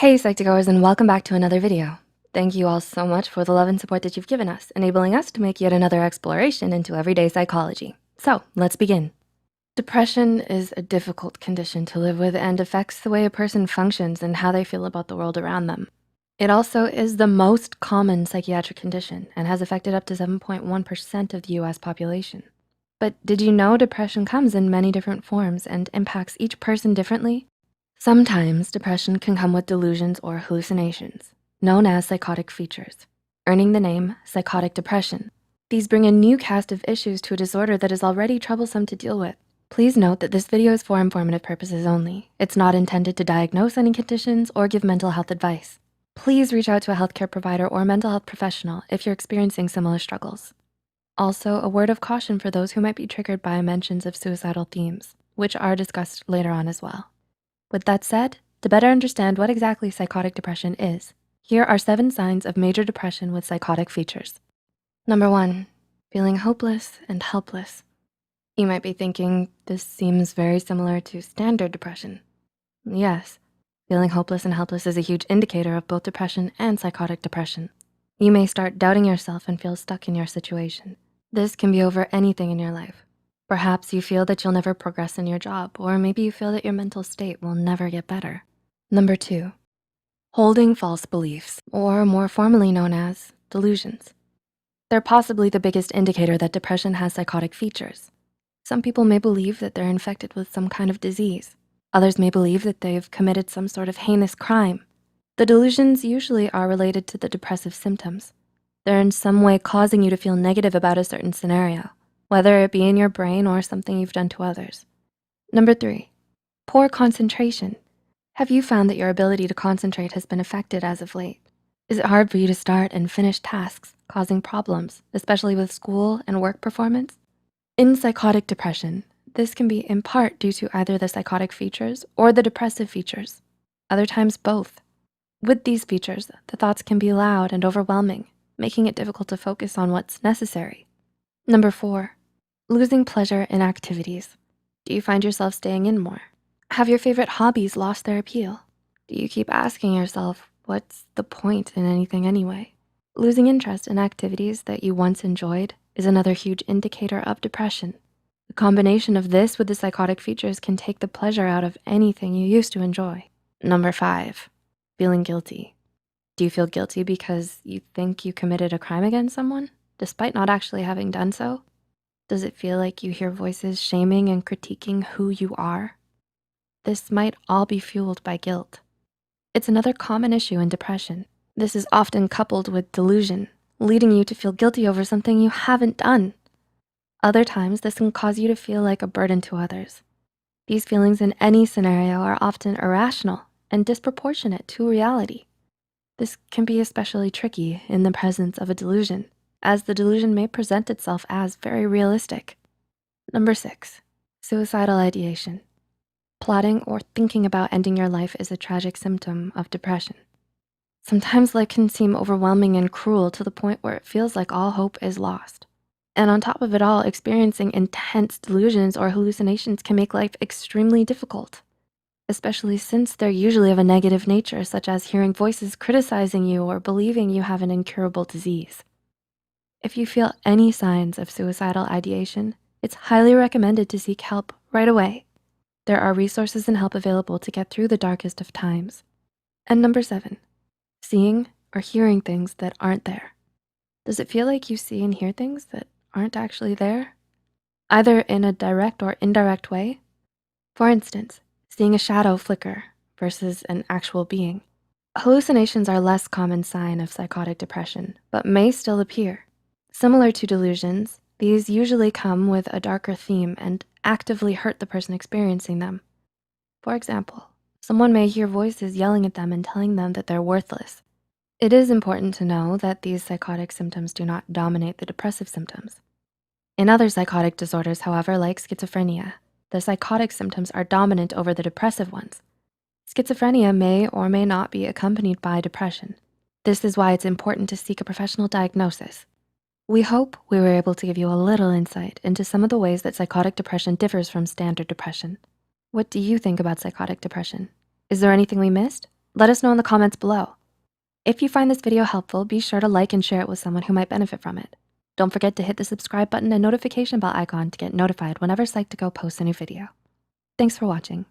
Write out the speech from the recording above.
Hey Psych2Goers, and welcome back to another video. Thank you all so much for the love and support that you've given us, enabling us to make yet another exploration into everyday psychology. So let's begin. Depression is a difficult condition to live with and affects the way a person functions and how they feel about the world around them. It also is the most common psychiatric condition and has affected up to 7.1% of the US population. But did you know depression comes in many different forms and impacts each person differently? Sometimes depression can come with delusions or hallucinations, known as psychotic features, earning the name psychotic depression. These bring a new cast of issues to a disorder that is already troublesome to deal with. Please note that this video is for informative purposes only. It's not intended to diagnose any conditions or give mental health advice. Please reach out to a healthcare provider or mental health professional if you're experiencing similar struggles. Also, a word of caution for those who might be triggered by mentions of suicidal themes, which are discussed later on as well. With that said, to better understand what exactly psychotic depression is, here are 7 signs of major depression with psychotic features. Number 1, feeling hopeless and helpless. You might be thinking, this seems very similar to standard depression. Yes, feeling hopeless and helpless is a huge indicator of both depression and psychotic depression. You may start doubting yourself and feel stuck in your situation. This can be over anything in your life. Perhaps you feel that you'll never progress in your job, or maybe you feel that your mental state will never get better. Number 2, holding false beliefs, or more formally known as delusions. They're possibly the biggest indicator that depression has psychotic features. Some people may believe that they're infected with some kind of disease. Others may believe that they've committed some sort of heinous crime. The delusions usually are related to the depressive symptoms. They're in some way causing you to feel negative about a certain scenario, whether it be in your brain or something you've done to others. Number 3, poor concentration. Have you found that your ability to concentrate has been affected as of late? Is it hard for you to start and finish tasks, causing problems, especially with school and work performance? In psychotic depression, this can be in part due to either the psychotic features or the depressive features, other times both. With these features, the thoughts can be loud and overwhelming, making it difficult to focus on what's necessary. Number 4, losing pleasure in activities. Do you find yourself staying in more? Have your favorite hobbies lost their appeal? Do you keep asking yourself, what's the point in anything anyway? Losing interest in activities that you once enjoyed is another huge indicator of depression. The combination of this with the psychotic features can take the pleasure out of anything you used to enjoy. Number 5, feeling guilty. Do you feel guilty because you think you committed a crime against someone, despite not actually having done so? Does it feel like you hear voices shaming and critiquing who you are? This might all be fueled by guilt. It's another common issue in depression. This is often coupled with delusion, leading you to feel guilty over something you haven't done. Other times, this can cause you to feel like a burden to others. These feelings in any scenario are often irrational and disproportionate to reality. This can be especially tricky in the presence of a delusion, as the delusion may present itself as very realistic. Number 6, suicidal ideation. Plotting or thinking about ending your life is a tragic symptom of depression. Sometimes life can seem overwhelming and cruel to the point where it feels like all hope is lost. And on top of it all, experiencing intense delusions or hallucinations can make life extremely difficult, especially since they're usually of a negative nature, such as hearing voices criticizing you or believing you have an incurable disease. If you feel any signs of suicidal ideation, it's highly recommended to seek help right away. There are resources and help available to get through the darkest of times. And number 7, seeing or hearing things that aren't there. Does it feel like you see and hear things that aren't actually there, either in a direct or indirect way? For instance, seeing a shadow flicker versus an actual being. Hallucinations are a less common sign of psychotic depression, but may still appear. Similar to delusions, these usually come with a darker theme and actively hurt the person experiencing them. For example, someone may hear voices yelling at them and telling them that they're worthless. It is important to know that these psychotic symptoms do not dominate the depressive symptoms. In other psychotic disorders, however, like schizophrenia, the psychotic symptoms are dominant over the depressive ones. Schizophrenia may or may not be accompanied by depression. This is why it's important to seek a professional diagnosis. We hope we were able to give you a little insight into some of the ways that psychotic depression differs from standard depression. What do you think about psychotic depression? Is there anything we missed? Let us know in the comments below. If you find this video helpful, be sure to like and share it with someone who might benefit from it. Don't forget to hit the subscribe button and notification bell icon to get notified whenever Psych2Go posts a new video. Thanks for watching.